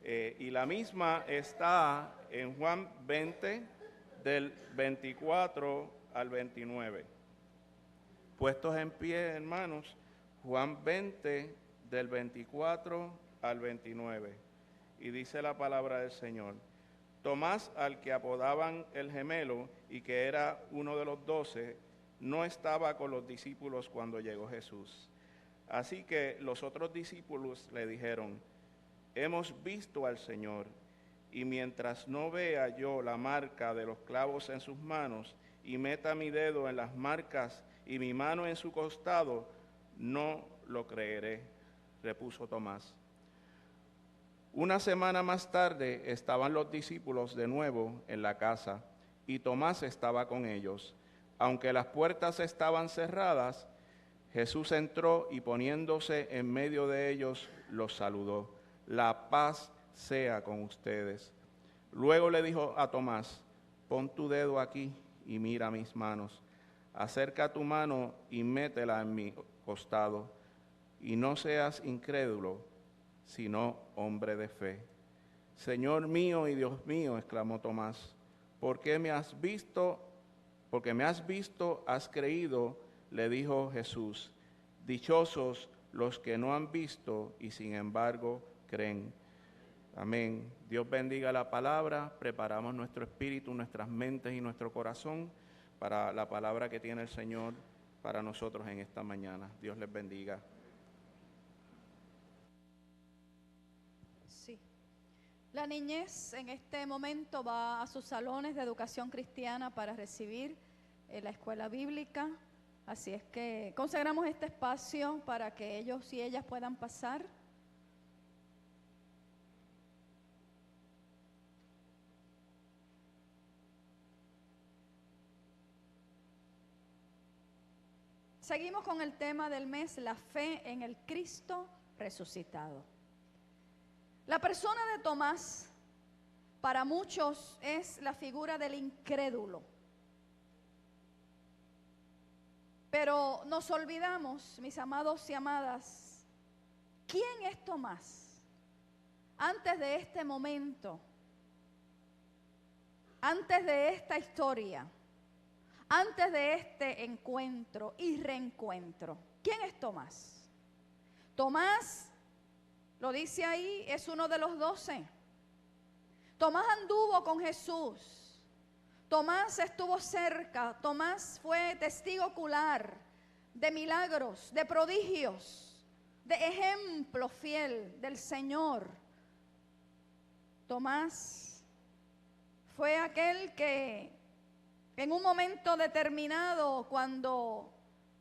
Y la misma está en Juan 20, del 24 al 29. Puestos en pie, hermanos, Juan 20, del 24 al 29. Y dice la palabra del Señor: Tomás, al que apodaban el gemelo y que era uno de los 12, no estaba con los discípulos cuando llegó Jesús. Así que los otros discípulos le dijeron: hemos visto al Señor. Y mientras no vea yo la marca de los clavos en sus manos y meta mi dedo en las marcas y mi mano en su costado, no lo creeré, repuso Tomás. Una semana más tarde estaban los discípulos de nuevo en la casa y Tomás estaba con ellos. Aunque las puertas estaban cerradas, Jesús entró y poniéndose en medio de ellos los saludó. La paz sea con ustedes. Luego le dijo a Tomás: pon tu dedo aquí y mira mis manos. Acerca tu mano y métela en mi costado. Y no seas incrédulo, sino hombre de fe. Señor mío y Dios mío, exclamó Tomás, porque me has visto, has creído, le dijo Jesús. Dichosos los que no han visto y sin embargo creen. Amén. Dios bendiga la palabra. Preparamos nuestro espíritu, nuestras mentes y nuestro corazón para la palabra que tiene el Señor para nosotros en esta mañana. Dios les bendiga. Sí. La niñez en este momento va a sus salones de educación cristiana para recibir la escuela bíblica. Así es que consagramos este espacio para que ellos y ellas puedan pasar. Seguimos con el tema del mes, la fe en el Cristo resucitado. La persona de Tomás, para muchos, es la figura del incrédulo. Pero nos olvidamos, mis amados y amadas, ¿quién es Tomás? Antes de este momento, antes de esta historia, antes de este encuentro y reencuentro, ¿quién es Tomás? Tomás, lo dice ahí, es uno de los 12. Tomás anduvo con Jesús. Tomás estuvo cerca. Tomás fue testigo ocular de milagros, de prodigios, de ejemplo fiel del Señor. Tomás fue aquel que en un momento determinado, cuando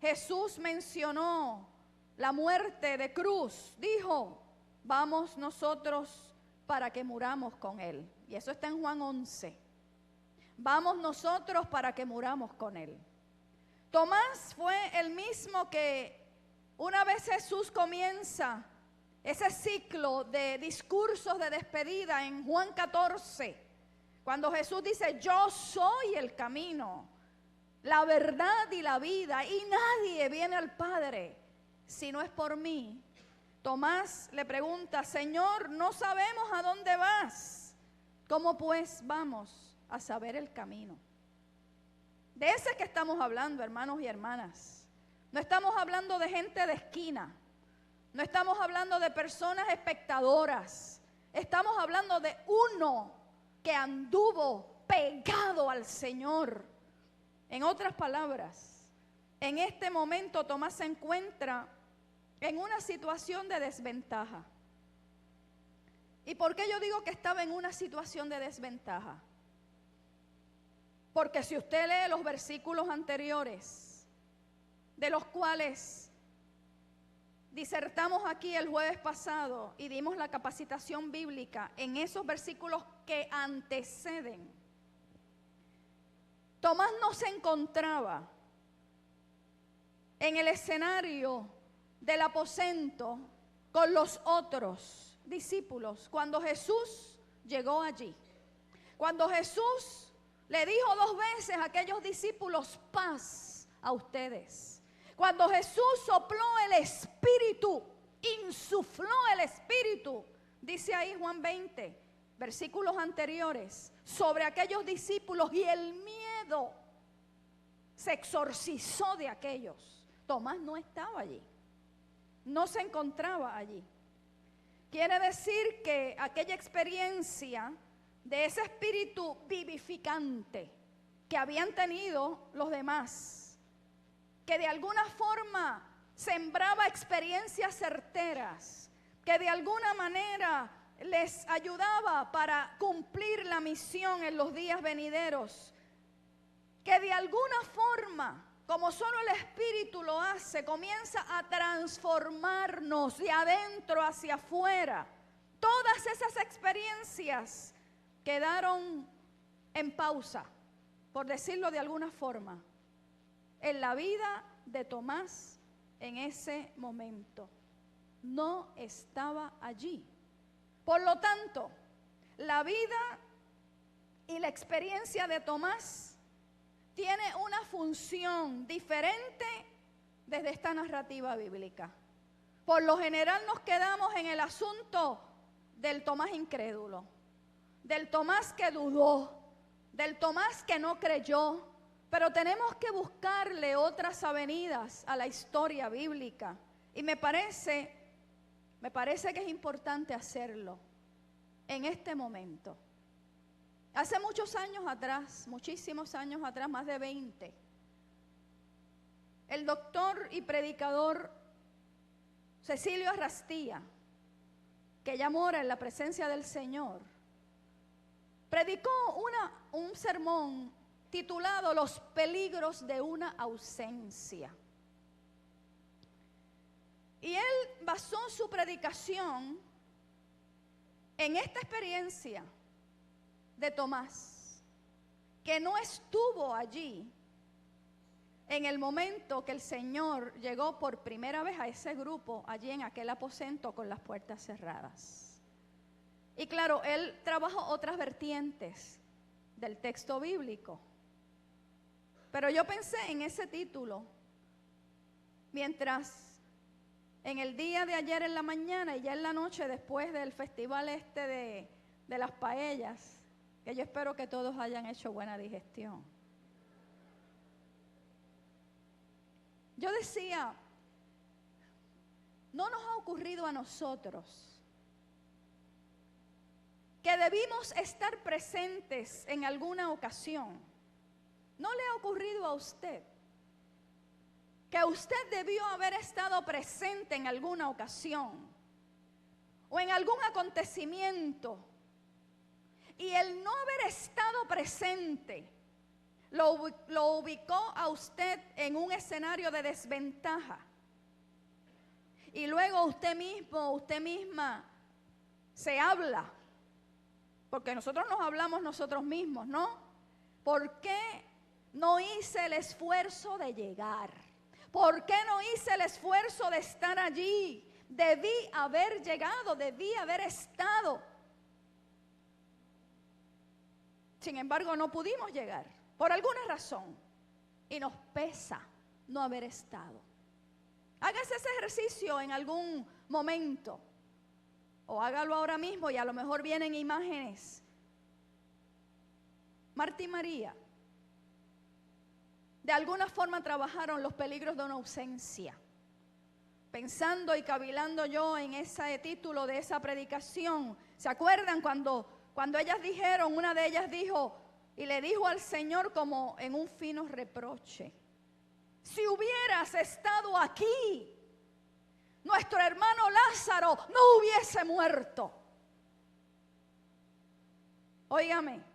Jesús mencionó la muerte de cruz, dijo: vamos nosotros para que muramos con Él. Y eso está en Juan 11. Vamos nosotros para que muramos con Él. Tomás fue el mismo que una vez Jesús comienza ese ciclo de discursos de despedida en Juan 14, cuando Jesús dice: yo soy el camino, la verdad y la vida, y nadie viene al Padre si no es por mí. Tomás le pregunta: Señor, no sabemos a dónde vas. ¿Cómo pues vamos a saber el camino? De ese que estamos hablando, hermanos y hermanas. No estamos hablando de gente de esquina. No estamos hablando de personas espectadoras. Estamos hablando de uno que anduvo pegado al Señor. En otras palabras, en este momento Tomás se encuentra en una situación de desventaja. ¿Y por qué yo digo que estaba en una situación de desventaja? Porque si usted lee los versículos anteriores, de los cuales disertamos aquí el jueves pasado y dimos la capacitación bíblica, en esos versículos que anteceden, Tomás no se encontraba en el escenario del aposento con los otros discípulos cuando Jesús llegó allí. Cuando Jesús le dijo 2 veces a aquellos discípulos: paz a ustedes. Cuando Jesús sopló el Espíritu, insufló el Espíritu Dice ahí Juan 20, versículos anteriores, sobre aquellos discípulos y el miedo se exorcizó de aquellos. Tomás no estaba allí, no se encontraba allí. Quiere decir que aquella experiencia de ese espíritu vivificante que habían tenido los demás, que de alguna forma sembraba experiencias certeras, que de alguna manera les ayudaba para cumplir la misión en los días venideros, que de alguna forma, como solo el Espíritu lo hace, comienza a transformarnos de adentro hacia afuera. Todas esas experiencias quedaron en pausa, por decirlo de alguna forma, en la vida de Tomás en ese momento. No estaba allí. Por lo tanto, la vida y la experiencia de Tomás tiene una función diferente desde esta narrativa bíblica. Por lo general nos quedamos en el asunto del Tomás incrédulo, del Tomás que dudó, del Tomás que no creyó, pero tenemos que buscarle otras avenidas a la historia bíblica. Y me parece que es importante hacerlo en este momento. Hace muchos años atrás, muchísimos años atrás, más de 20, el doctor y predicador Cecilio Arrastía, que ya mora en la presencia del Señor, predicó un sermón titulado Los peligros de una ausencia. Y él basó su predicación en esta experiencia de Tomás, que no estuvo allí en el momento que el Señor llegó por primera vez a ese grupo, allí en aquel aposento con las puertas cerradas. Y claro, él trabajó otras vertientes del texto bíblico. Pero yo pensé en ese título, mientras en el día de ayer en la mañana y ya en la noche después del festival de las paellas, que yo espero que todos hayan hecho buena digestión. Yo decía, no nos ha ocurrido a nosotros que debimos estar presentes en alguna ocasión. ¿No le ha ocurrido a usted que usted debió haber estado presente en alguna ocasión o en algún acontecimiento y el no haber estado presente lo ubicó a usted en un escenario de desventaja? Y luego usted mismo, usted misma se habla, porque nosotros nos hablamos nosotros mismos, ¿no? ¿Por qué no hice el esfuerzo de llegar? ¿Por qué no hice el esfuerzo de estar allí? Debí haber llegado, debí haber estado. Sin embargo, no pudimos llegar por alguna razón y nos pesa no haber estado. Hágase ese ejercicio en algún momento o hágalo ahora mismo y a lo mejor vienen imágenes. Marta y María de alguna forma trabajaron los peligros de una ausencia. Pensando y cavilando yo en ese título de esa predicación, ¿se acuerdan cuando ellas dijeron, una de ellas dijo y le dijo al Señor como en un fino reproche: si hubieras estado aquí, nuestro hermano Lázaro no hubiese muerto. Óigame,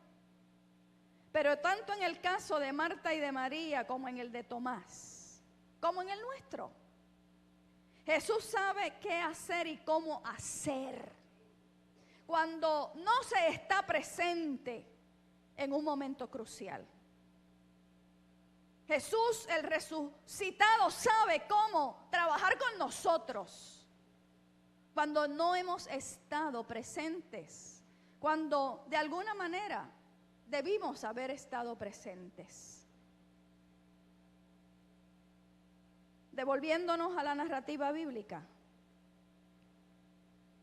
pero tanto en el caso de Marta y de María como en el de Tomás, como en el nuestro, Jesús sabe qué hacer y cómo hacer cuando no se está presente en un momento crucial. Jesús, el resucitado, sabe cómo trabajar con nosotros cuando no hemos estado presentes, cuando de alguna manera debimos haber estado presentes. Devolviéndonos a la narrativa bíblica,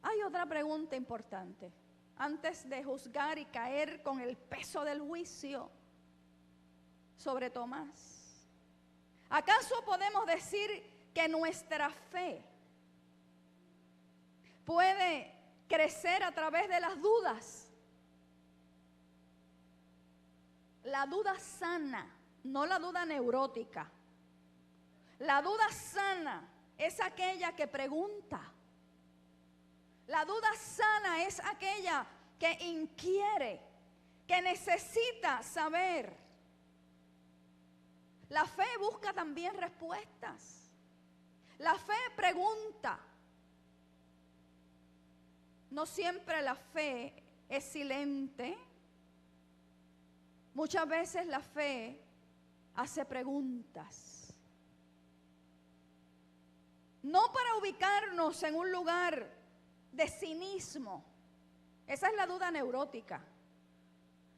Hay otra pregunta importante. Antes de juzgar y caer con el peso del juicio sobre Tomás, ¿acaso podemos decir que nuestra fe puede crecer a través de las dudas? La duda sana, no la duda neurótica. La duda sana es aquella que pregunta. La duda sana es aquella que inquiere, que necesita saber. La fe busca también respuestas. La fe pregunta. No siempre la fe es silente. Muchas veces la fe hace preguntas. No para ubicarnos en un lugar de cinismo. Esa es la duda neurótica,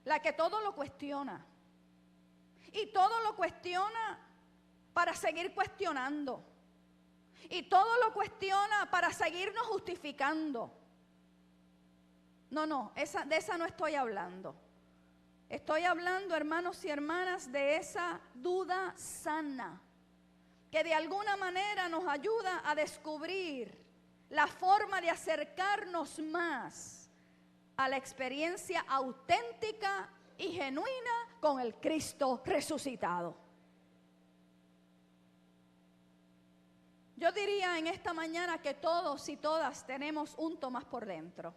la que todo lo cuestiona. Y todo lo cuestiona para seguir cuestionando. Y todo lo cuestiona para seguirnos justificando. No, de esa no estoy hablando. Estoy hablando, hermanos y hermanas, de esa duda sana, que de alguna manera nos ayuda a descubrir la forma de acercarnos más a la experiencia auténtica y genuina con el Cristo resucitado. Yo diría en esta mañana que todos y todas tenemos un Tomás por dentro.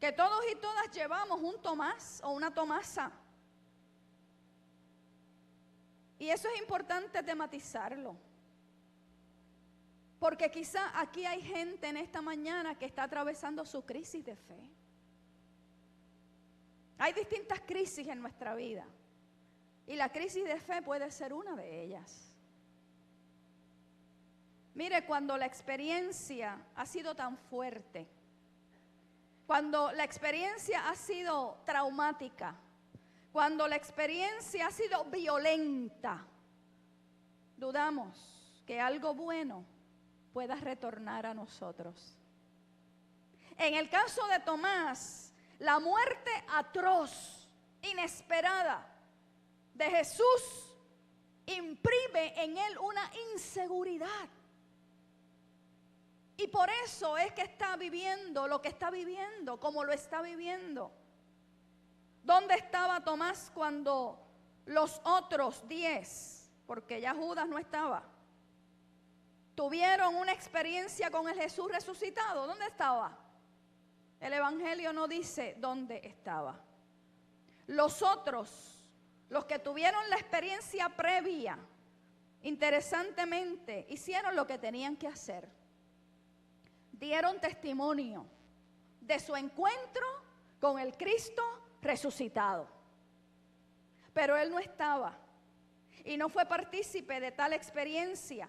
Que todos y todas llevamos un Tomás o una Tomasa. Y eso es importante tematizarlo. Porque quizá aquí hay gente en esta mañana que está atravesando su crisis de fe. Hay distintas crisis en nuestra vida. Y la crisis de fe puede ser una de ellas. Mire, cuando la experiencia ha sido tan fuerte, cuando la experiencia ha sido traumática, cuando la experiencia ha sido violenta, dudamos que algo bueno pueda retornar a nosotros. En el caso de Tomás, la muerte atroz, inesperada de Jesús imprime en él una inseguridad. Y por eso es que está viviendo lo que está viviendo, como lo está viviendo. ¿Dónde estaba Tomás cuando los otros 10, porque ya Judas no estaba, tuvieron una experiencia con el Jesús resucitado? ¿Dónde estaba? El Evangelio no dice dónde estaba. Los otros, los que tuvieron la experiencia previa, interesantemente, hicieron lo que tenían que hacer. Dieron testimonio de su encuentro con el Cristo resucitado. Pero él no estaba y no fue partícipe de tal experiencia.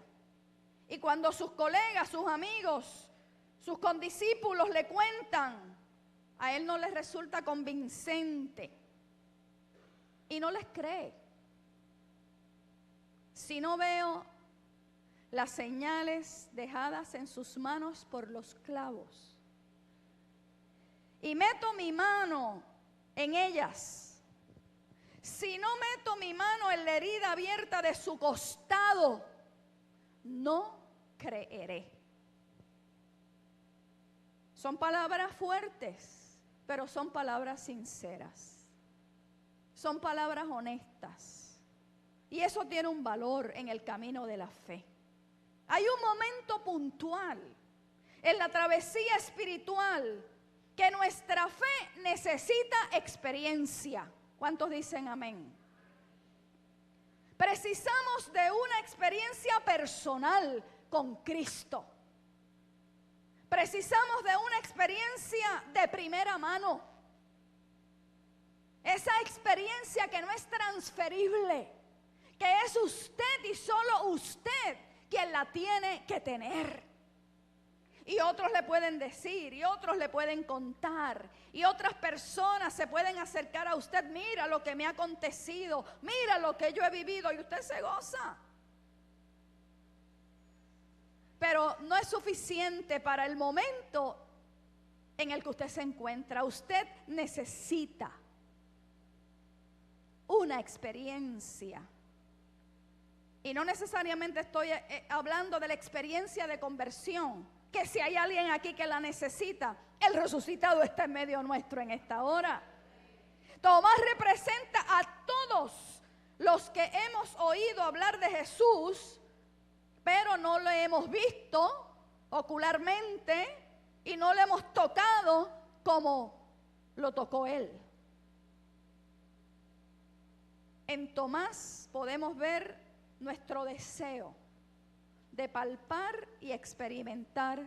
Y cuando sus colegas, sus amigos, sus condiscípulos le cuentan, a él no les resulta convincente y no les cree. Si no veo las señales dejadas en sus manos por los clavos y meto mi mano en ellas, si no meto mi mano en la herida abierta de su costado, no creeré. Son palabras fuertes, pero son palabras sinceras. Son palabras honestas. Y eso tiene un valor en el camino de la fe. Hay un momento puntual en la travesía espiritual que nuestra fe necesita experiencia. ¿Cuántos dicen amén? Precisamos de una experiencia personal con Cristo. Precisamos de una experiencia de primera mano. Esa experiencia que no es transferible, que es usted y solo usted quien la tiene que tener. Y otros le pueden decir, y otros le pueden contar, y otras personas se pueden acercar a usted. Mira lo que me ha acontecido, mira lo que yo he vivido, y usted se goza. pero no es suficiente para el momento en el que usted se encuentra. Usted necesita una experiencia. Y no necesariamente estoy hablando de la experiencia de conversión, que si hay alguien aquí que la necesita, el resucitado está en medio nuestro en esta hora. Tomás representa a todos los que hemos oído hablar de Jesús, pero no lo hemos visto ocularmente y no lo hemos tocado como lo tocó él. En Tomás podemos ver nuestro deseo de palpar y experimentar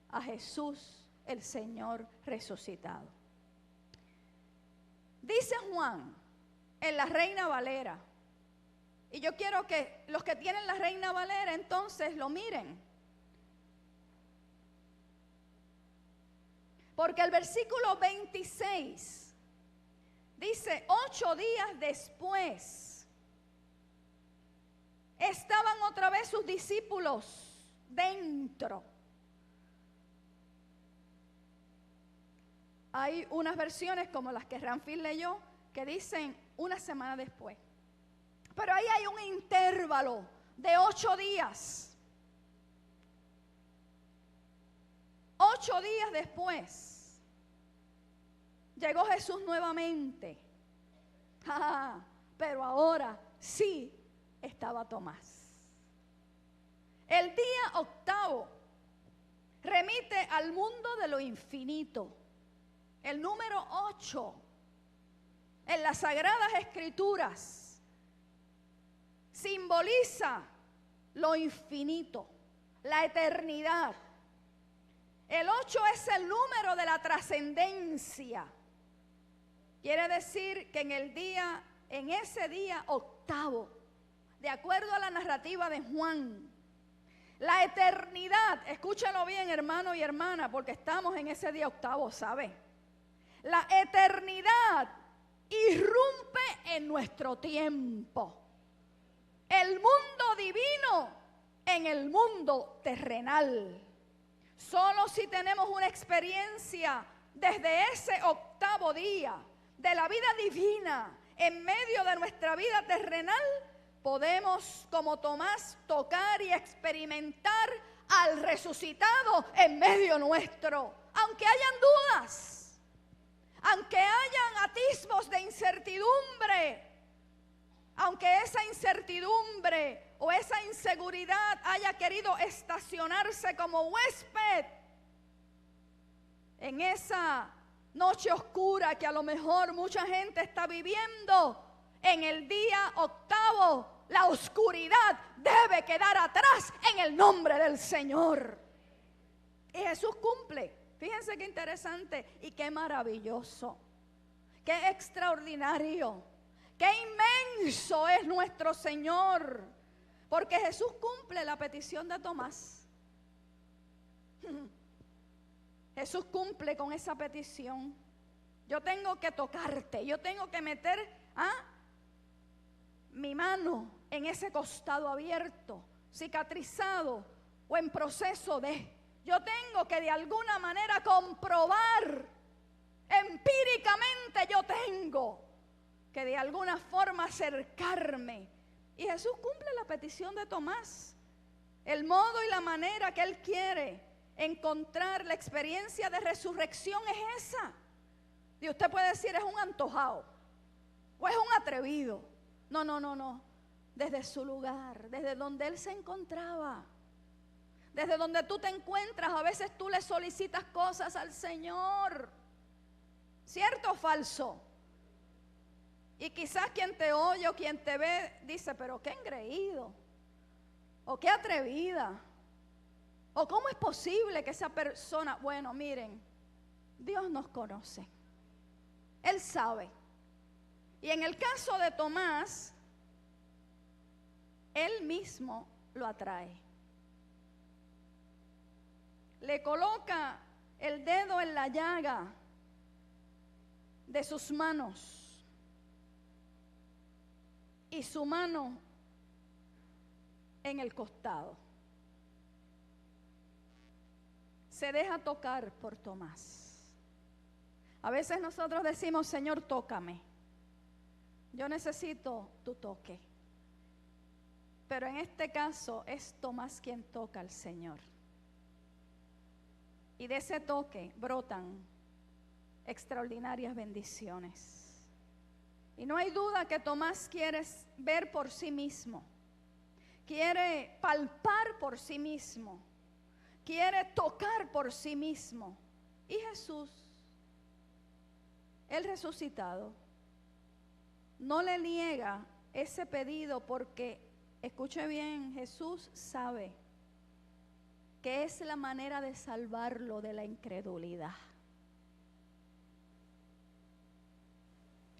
a Jesús, el Señor resucitado. Dice Juan en la Reina Valera, y yo quiero que los que tienen la Reina Valera entonces lo miren, porque el versículo 26 dice: 8 días después estaban otra vez sus discípulos dentro. Hay unas versiones como las que Ranfil leyó que dicen una semana después. Pero ahí hay un intervalo de 8 días. 8 días después llegó Jesús nuevamente. Pero ahora sí estaba Tomás. El día octavo remite al mundo de lo infinito. El número 8 en las Sagradas Escrituras simboliza lo infinito, la eternidad. El 8 es el número de la trascendencia. Quiere decir que en ese día octavo, de acuerdo a la narrativa de Juan, la eternidad, escúchalo bien, hermano y hermana, porque estamos en ese día octavo, ¿sabe? La eternidad irrumpe en nuestro tiempo. El mundo divino en el mundo terrenal. Solo si tenemos una experiencia desde ese octavo día de la vida divina en medio de nuestra vida terrenal, podemos, como Tomás, tocar y experimentar al resucitado en medio nuestro. Aunque hayan dudas, aunque hayan atisbos de incertidumbre, aunque esa incertidumbre o esa inseguridad haya querido estacionarse como huésped en esa noche oscura que a lo mejor mucha gente está viviendo, en el día octavo la oscuridad debe quedar atrás en el nombre del Señor. Y Jesús cumple. Fíjense qué interesante y qué maravilloso, qué extraordinario, qué inmenso es nuestro Señor, porque Jesús cumple la petición de Tomás. Jesús cumple con esa petición. Yo tengo que tocarte, yo tengo que meter mi mano en ese costado abierto, cicatrizado o en proceso de... Yo tengo que de alguna manera comprobar, empíricamente yo tengo que de alguna forma acercarme. Y Jesús cumple la petición de Tomás. El modo y la manera que Él quiere encontrar la experiencia de resurrección es esa. Y usted puede decir, es un antojado o es un atrevido. No. Desde su lugar, desde donde Él se encontraba. Desde donde tú te encuentras, a veces tú le solicitas cosas al Señor. ¿Cierto o falso? Y quizás quien te oye o quien te ve dice, pero qué engreído, o qué atrevida, o cómo es posible que esa persona... Bueno, miren, Dios nos conoce. Él sabe. Y en el caso de Tomás, Él mismo lo atrae. Le coloca el dedo en la llaga de sus manos y su mano en el costado. se deja tocar por Tomás. A veces nosotros decimos, Señor, tócame. Yo necesito tu toque. Pero en este caso es Tomás quien toca al Señor. Y de ese toque brotan extraordinarias bendiciones. Y no hay duda que Tomás quiere ver por sí mismo, quiere palpar por sí mismo, quiere tocar por sí mismo. Y Jesús, el resucitado, no le niega ese pedido porque, escuche bien, Jesús sabe que es la manera de salvarlo de la incredulidad.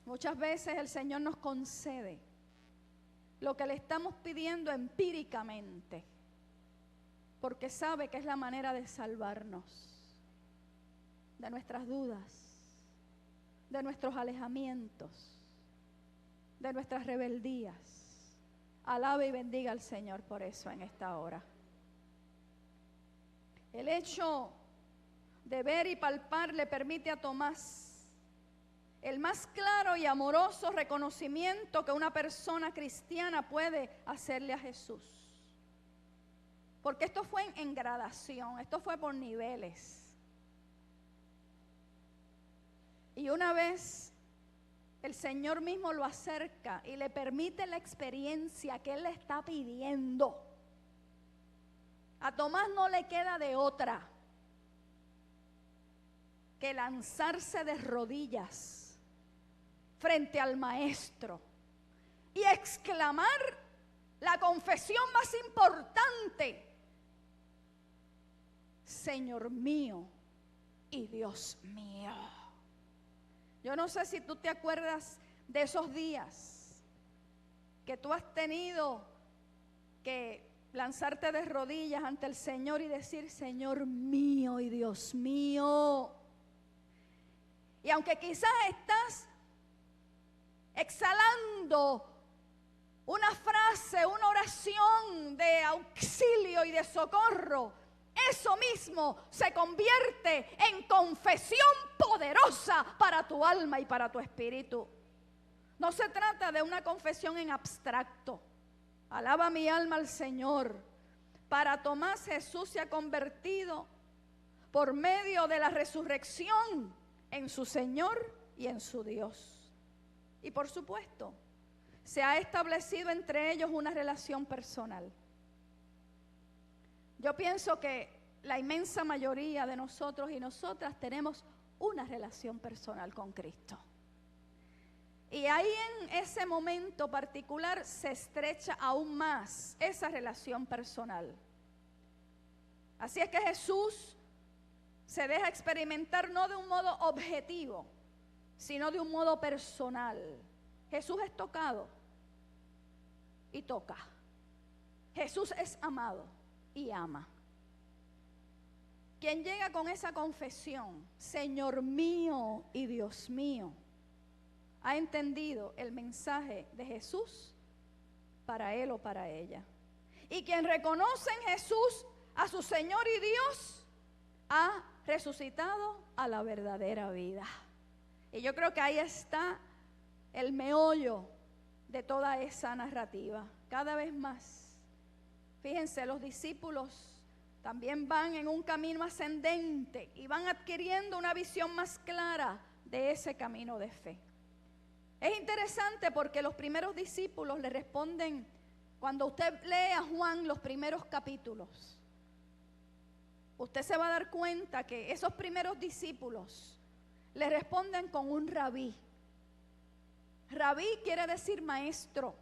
Muchas veces el Señor nos concede lo que le estamos pidiendo empíricamente, porque sabe que es la manera de salvarnos de nuestras dudas, de nuestros alejamientos, de nuestras rebeldías. Alabe y bendiga al Señor por eso en esta hora. El hecho de ver y palpar le permite a Tomás el más claro y amoroso reconocimiento que una persona cristiana puede hacerle a Jesús. Porque esto fue en gradación, esto fue por niveles. Y una vez el Señor mismo lo acerca y le permite la experiencia que Él le está pidiendo, a Tomás no le queda de otra que lanzarse de rodillas frente al Maestro y exclamar la confesión más importante: Señor mío y Dios mío. Yo no sé si tú te acuerdas de esos días que tú has tenido que lanzarte de rodillas ante el Señor y decir, Señor mío y Dios mío. Y aunque quizás estás exhalando una frase, una oración de auxilio y de socorro, eso mismo se convierte en confesión poderosa para tu alma y para tu espíritu. No se trata de una confesión en abstracto. Alaba mi alma al Señor. Para Tomás, Jesús se ha convertido por medio de la resurrección en su Señor y en su Dios. Y por supuesto, se ha establecido entre ellos una relación personal. Yo pienso que la inmensa mayoría de nosotros y nosotras tenemos una relación personal con Cristo. Y ahí en ese momento particular se estrecha aún más esa relación personal. Así es que Jesús se deja experimentar no de un modo objetivo, sino de un modo personal. Jesús es tocado y toca. Jesús es amado y ama. Quien llega con esa confesión, Señor mío y Dios mío, ha entendido el mensaje de Jesús para él o para ella. Y quien reconoce en Jesús a su Señor y Dios, ha resucitado a la verdadera vida. Y yo creo que ahí está el meollo de toda esa narrativa. Cada vez más, fíjense, los discípulos también van en un camino ascendente y van adquiriendo una visión más clara de ese camino de fe. Es interesante porque los primeros discípulos le responden, cuando usted lee a Juan los primeros capítulos, usted se va a dar cuenta que esos primeros discípulos le responden con un rabí. Rabí quiere decir maestro.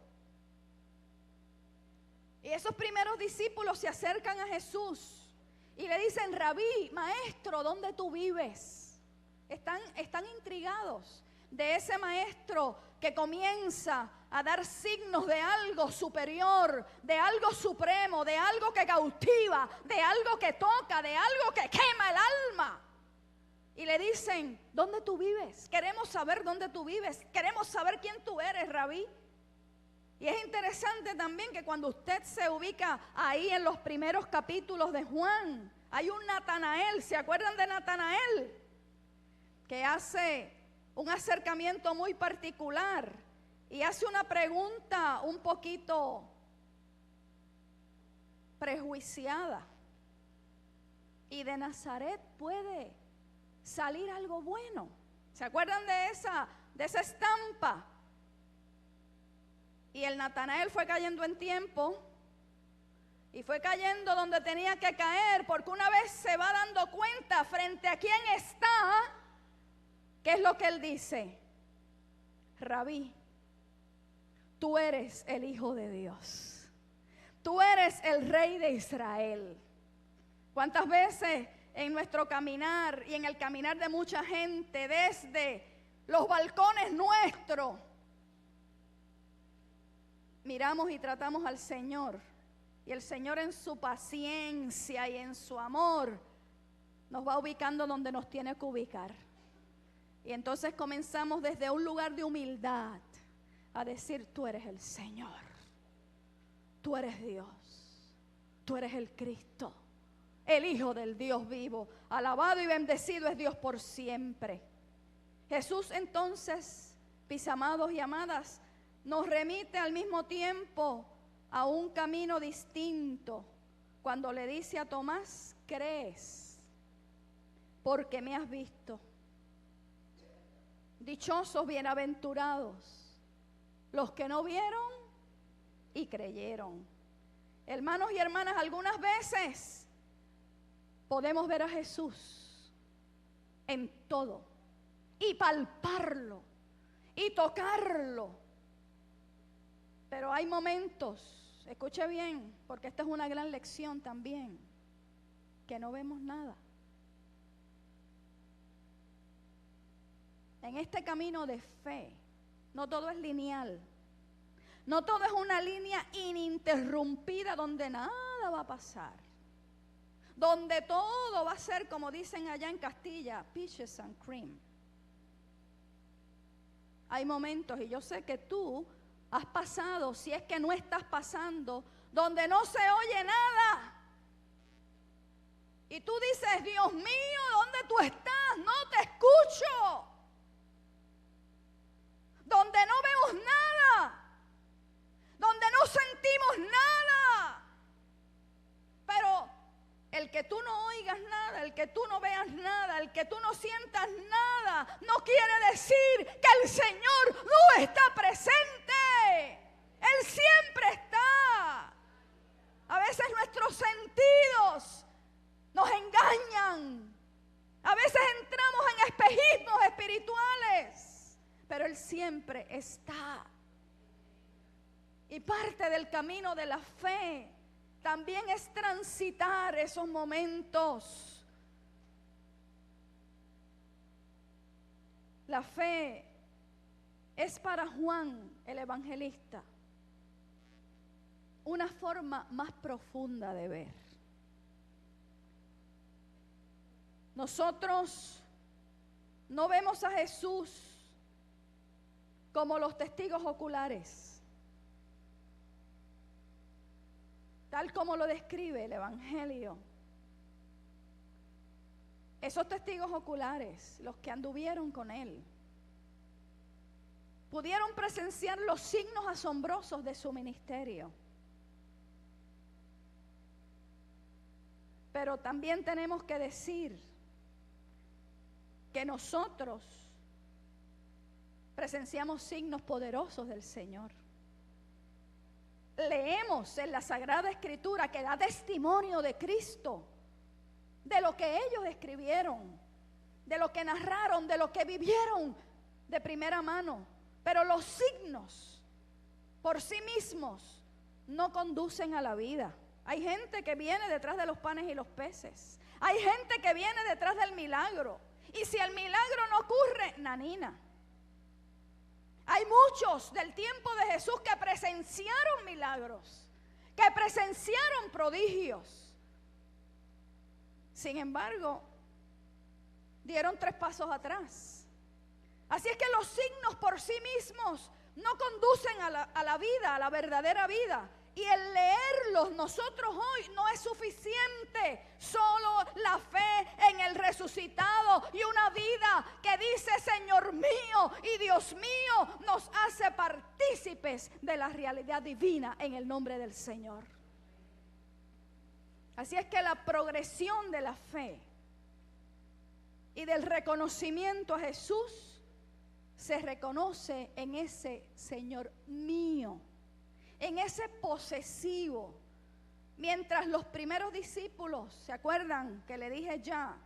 Y esos primeros discípulos se acercan a Jesús y le dicen, rabí, maestro, ¿dónde tú vives? Están intrigados de ese maestro que comienza a dar signos de algo superior, de algo supremo, de algo que cautiva, de algo que toca, de algo que quema el alma. Y le dicen, ¿dónde tú vives? Queremos saber dónde tú vives. Queremos saber quién tú eres, rabí. Y es interesante también que cuando usted se ubica ahí en los primeros capítulos de Juan, hay un Natanael, ¿se acuerdan de Natanael? Que hace un acercamiento muy particular y hace una pregunta un poquito prejuiciada. ¿Y de Nazaret puede salir algo bueno? ¿Se acuerdan de esa estampa? Y el Natanael fue cayendo en tiempo y fue cayendo donde tenía que caer, porque una vez se va dando cuenta frente a quién está, ¿qué es lo que él dice? Rabí, tú eres el Hijo de Dios. Tú eres el Rey de Israel. ¿Cuántas veces en nuestro caminar y en el caminar de mucha gente, desde los balcones nuestros, miramos y tratamos al Señor? Y el Señor en su paciencia y en su amor nos va ubicando donde nos tiene que ubicar. Y entonces comenzamos desde un lugar de humildad a decir: tú eres el Señor, tú eres Dios, tú eres el Cristo, el Hijo del Dios vivo. Alabado y bendecido es Dios por siempre. Jesús entonces, mis amados y amadas, nos remite al mismo tiempo a un camino distinto cuando le dice a Tomás: ¿crees porque me has visto? Dichosos, bienaventurados los que no vieron y creyeron. Hermanos y hermanas, algunas veces podemos ver a Jesús en todo y palparlo y tocarlo, pero hay momentos, escuche bien, porque esta es una gran lección también, que no vemos nada. En este camino de fe, no todo es lineal, no todo es una línea ininterrumpida donde nada va a pasar, donde todo va a ser, como dicen allá en Castilla, peaches and cream. Hay momentos, y yo sé que tú has pasado, si es que no estás pasando, donde no se oye nada. Y tú dices: Dios mío, ¿dónde tú estás? No te escucho. Donde no vemos nada, donde no sentimos nada. Pero el que tú no oigas nada, el que tú no veas nada, el que tú no sientas nada, no quiere decir que el Señor no está presente. Él siempre está. A veces nuestros sentidos nos engañan. A veces entramos en espejismos espirituales. Pero Él siempre está. Y parte del camino de la fe también es transitar esos momentos. La fe es para Juan el evangelista una forma más profunda de ver. Nosotros no vemos a Jesús como los testigos oculares, tal como lo describe el Evangelio. Esos testigos oculares, los que anduvieron con Él, pudieron presenciar los signos asombrosos de su ministerio. Pero también tenemos que decir que nosotros presenciamos signos poderosos del Señor. Leemos en la Sagrada Escritura que da testimonio de Cristo, de lo que ellos escribieron, de lo que narraron, de lo que vivieron de primera mano. Pero los signos por sí mismos no conducen a la vida. Hay gente que viene detrás de los panes y los peces. Hay gente que viene detrás del milagro. Y si el milagro no ocurre, nanina. Hay muchos del tiempo de Jesús que presenciaron milagros, que presenciaron prodigios. Sin embargo, dieron 3 pasos atrás. Así es que los signos por sí mismos no conducen a la vida, a la verdadera vida. Y el leerlos nosotros hoy no es suficiente. Solo la fe en el resucitado y una vida que dice Señor mío y Dios mío nos hace partícipes de la realidad divina en el nombre del Señor. Así es que la progresión de la fe y del reconocimiento a Jesús se reconoce en ese Señor mío, en ese posesivo. Mientras los primeros discípulos, ¿se acuerdan que le dije ya?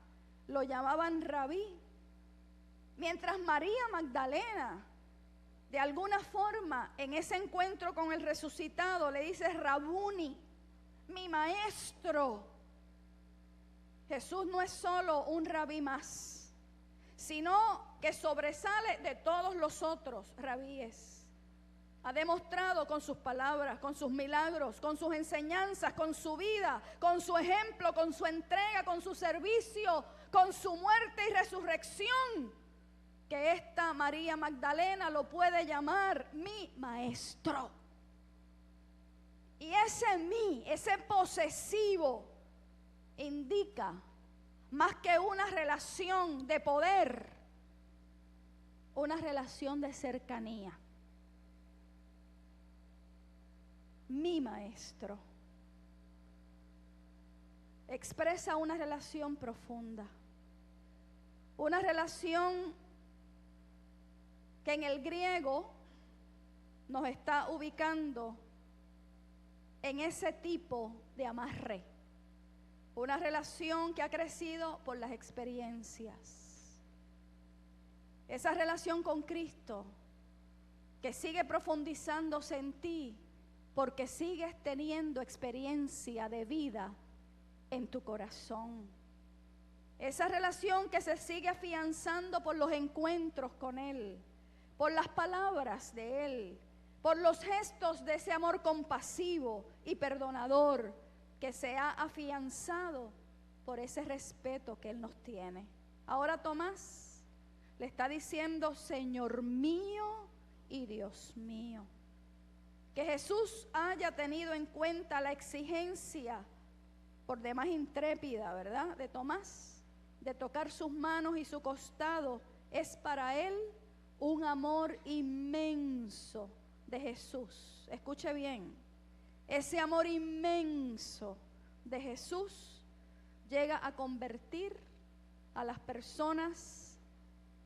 Lo llamaban Rabí. Mientras María Magdalena, de alguna forma, en ese encuentro con el resucitado, le dice Rabuni, mi maestro. Jesús no es solo un rabí más, sino que sobresale de todos los otros rabíes. Ha demostrado con sus palabras, con sus milagros, con sus enseñanzas, con su vida, con su ejemplo, con su entrega, con su servicio, con su muerte y resurrección, que esta María Magdalena lo puede llamar mi maestro. Y ese mí, ese posesivo, indica más que una relación de poder, una relación de cercanía. Mi maestro expresa una relación profunda, una relación que en el griego nos está ubicando en ese tipo de amarre, una relación que ha crecido por las experiencias. Esa relación con Cristo que sigue profundizándose en ti porque sigues teniendo experiencia de vida en tu corazón. Esa relación que se sigue afianzando por los encuentros con Él, por las palabras de Él, por los gestos de ese amor compasivo y perdonador que se ha afianzado por ese respeto que Él nos tiene. Ahora Tomás le está diciendo, Señor mío y Dios mío. Que Jesús haya tenido en cuenta la exigencia por demás intrépida, ¿verdad?, de Tomás, de tocar sus manos y su costado, es para él un amor inmenso de Jesús. Escuche bien, ese amor inmenso de Jesús llega a convertir a las personas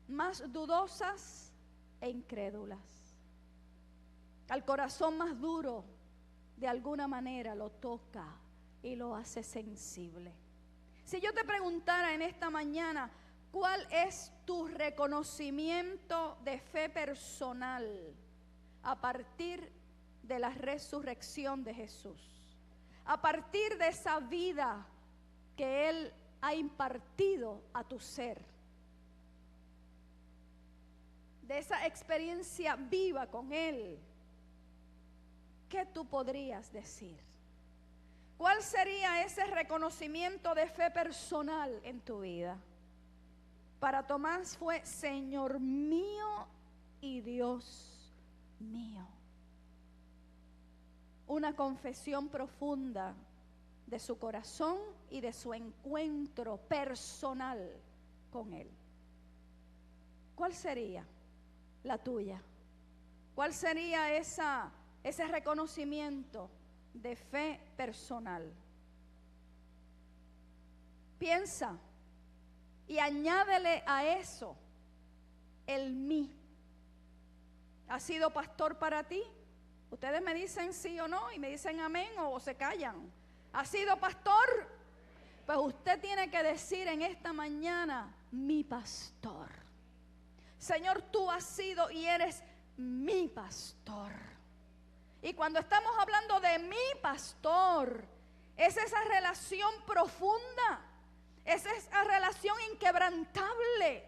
más dudosas e incrédulas. Al corazón más duro, de alguna manera lo toca y lo hace sensible. Si yo te preguntara en esta mañana, ¿cuál es tu reconocimiento de fe personal a partir de la resurrección de Jesús? A partir de esa vida que Él ha impartido a tu ser, de esa experiencia viva con Él, ¿qué tú podrías decir? ¿Cuál sería ese reconocimiento de fe personal en tu vida? Para Tomás fue Señor mío y Dios mío. Una confesión profunda de su corazón y de su encuentro personal con Él. ¿Cuál sería la tuya? ¿Cuál sería ese reconocimiento de fe personal? Piensa y añádele a eso el mí. ¿Ha sido pastor para ti? Ustedes me dicen sí o no y me dicen amén o se callan. ¿Ha sido pastor? Pues usted tiene que decir en esta mañana, mi pastor. Señor, tú has sido y eres mi pastor. Y cuando estamos hablando de mi pastor, es esa relación profunda, es esa relación inquebrantable,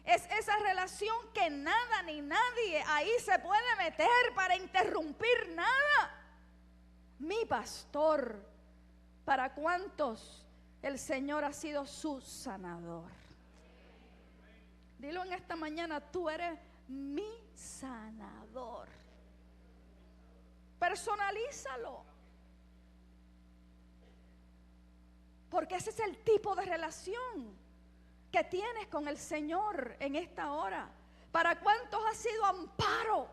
es esa relación que nada ni nadie ahí se puede meter para interrumpir nada. Mi pastor, ¿para cuántos el Señor ha sido su sanador? Dilo en esta mañana, tú eres mi sanador. Personalízalo. Porque ese es el tipo de relación que tienes con el Señor en esta hora. ¿Para cuántos ha sido amparo?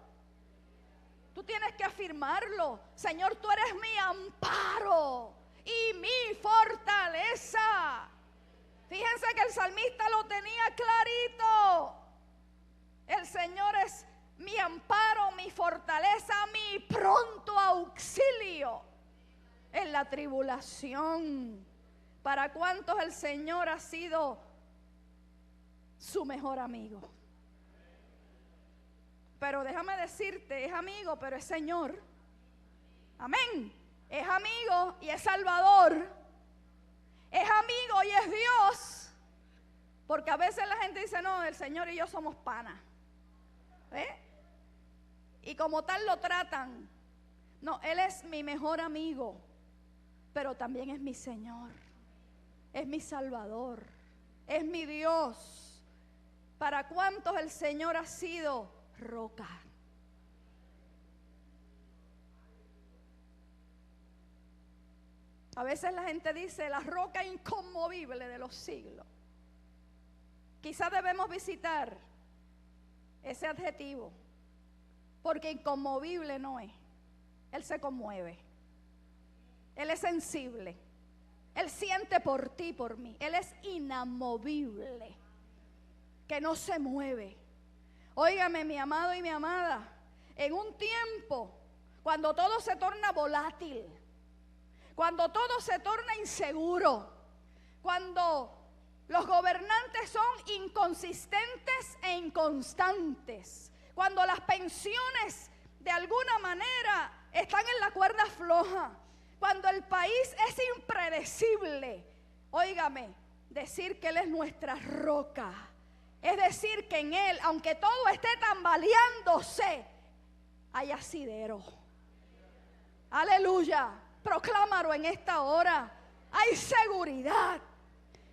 Tú tienes que afirmarlo. Señor, tú eres mi amparo y mi fortaleza. Fíjense que el salmista lo tenía clarito. El Señor es mi amparo, mi fortaleza, mi pronto auxilio en la tribulación. ¿Para cuántos el Señor ha sido su mejor amigo? Pero déjame decirte, es amigo, pero es Señor. Amén. Es amigo y es Salvador. Es amigo y es Dios. Porque a veces la gente dice, no, el Señor y yo somos panas. Y como tal lo tratan. No, Él es mi mejor amigo, pero también es mi Señor. Es mi Salvador. Es mi Dios. ¿Para cuántos el Señor ha sido roca? A veces la gente dice la roca inconmovible de los siglos. Quizás debemos visitar ese adjetivo, porque inconmovible no es. Él se conmueve. Él es sensible. Él siente por ti, por mí. Él es inamovible, que no se mueve. Óigame, mi amado y mi amada, en un tiempo cuando todo se torna volátil, cuando todo se torna inseguro, cuando los gobernantes son inconsistentes e inconstantes, cuando las pensiones de alguna manera están en la cuerda floja, cuando el país es impredecible, óigame, decir que Él es nuestra roca, es decir que en Él, aunque todo esté tambaleándose, hay asidero. Aleluya, proclámalo en esta hora. Hay seguridad.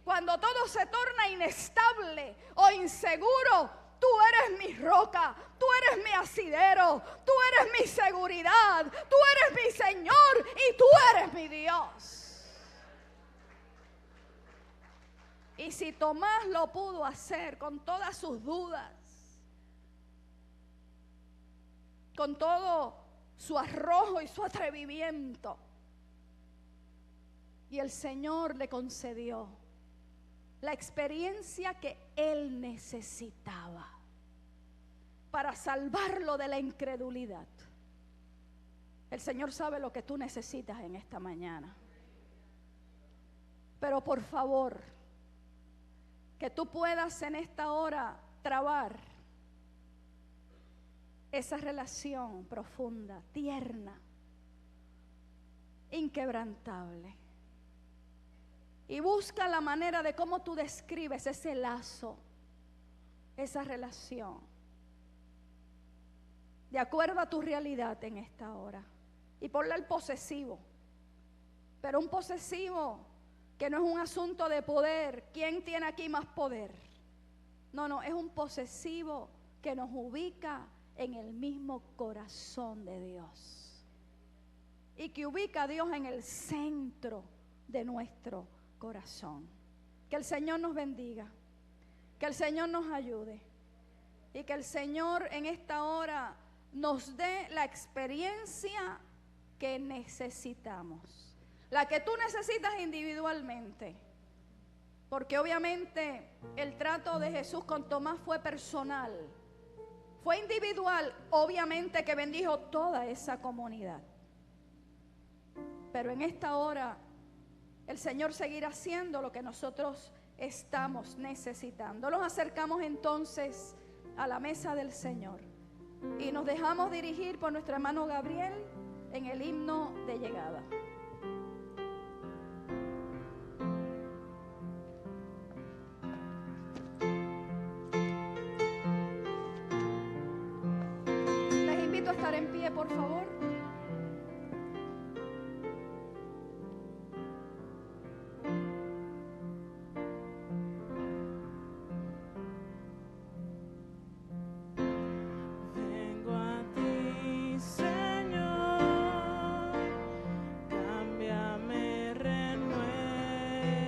Cuando todo se torna inestable o inseguro, tú eres mi roca, tú eres mi asidero, tú eres mi seguridad, tú eres mi Señor y tú eres mi Dios. Y si Tomás lo pudo hacer con todas sus dudas, con todo su arrojo y su atrevimiento, y el Señor le concedió la experiencia que él necesitaba para salvarlo de la incredulidad. El Señor sabe lo que tú necesitas en esta mañana. Pero por favor, que tú puedas en esta hora trabar esa relación profunda, tierna, inquebrantable. Y busca la manera de cómo tú describes ese lazo, esa relación, de acuerdo a tu realidad en esta hora. Y ponle el posesivo, pero un posesivo que no es un asunto de poder. ¿Quién tiene aquí más poder? No, es un posesivo que nos ubica en el mismo corazón de Dios. Y que ubica a Dios en el centro de nuestro corazón. Que el Señor nos bendiga. Que el Señor nos ayude. Y que el Señor en esta hora nos dé la experiencia que necesitamos. La que tú necesitas individualmente. Porque obviamente el trato de Jesús con Tomás fue personal. Fue individual, obviamente que bendijo toda esa comunidad. Pero en esta hora el Señor seguirá haciendo lo que nosotros estamos necesitando. Nos acercamos entonces a la mesa del Señor y nos dejamos dirigir por nuestro hermano Gabriel en el himno de llegada. Les invito a estar en pie, por favor. Cámbiame, renuévame.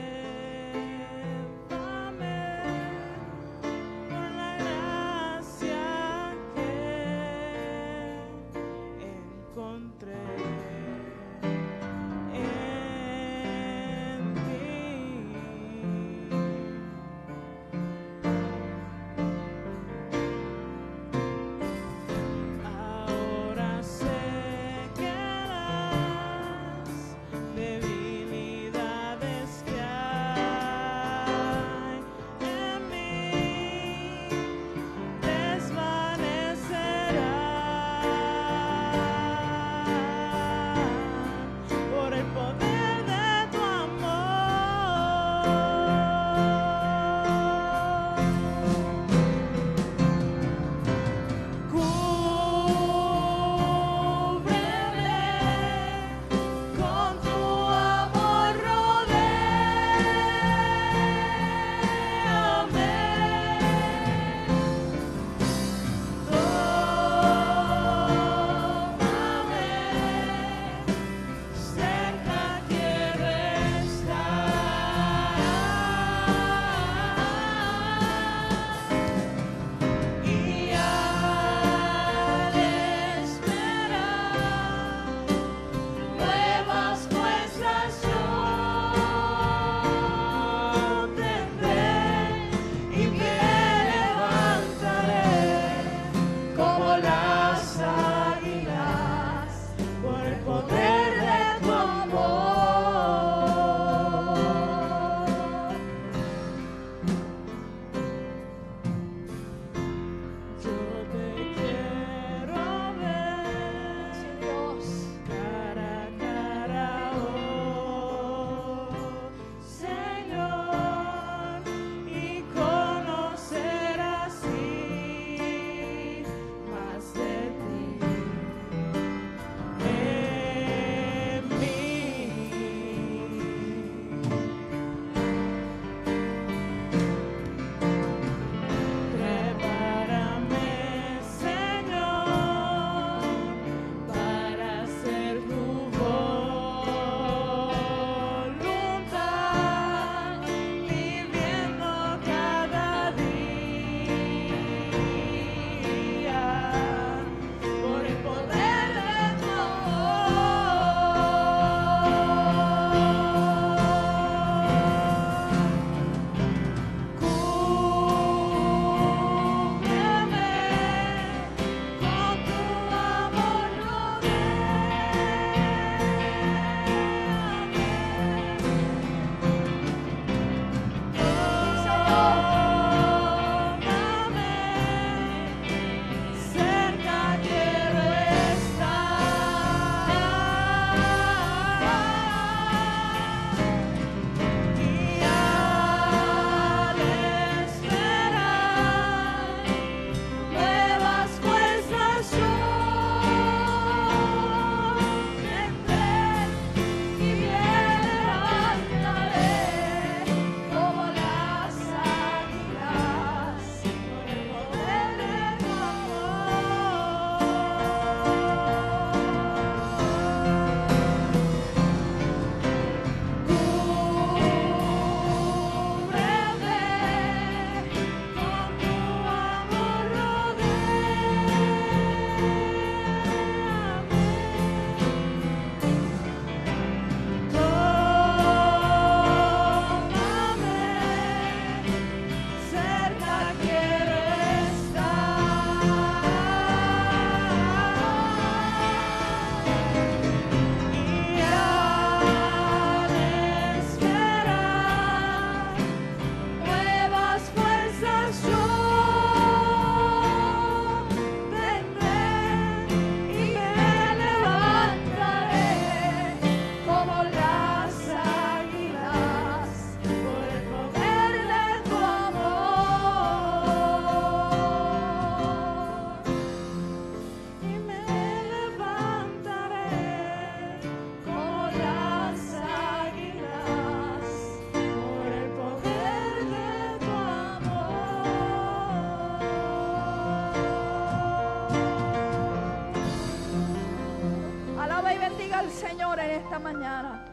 esta mañana.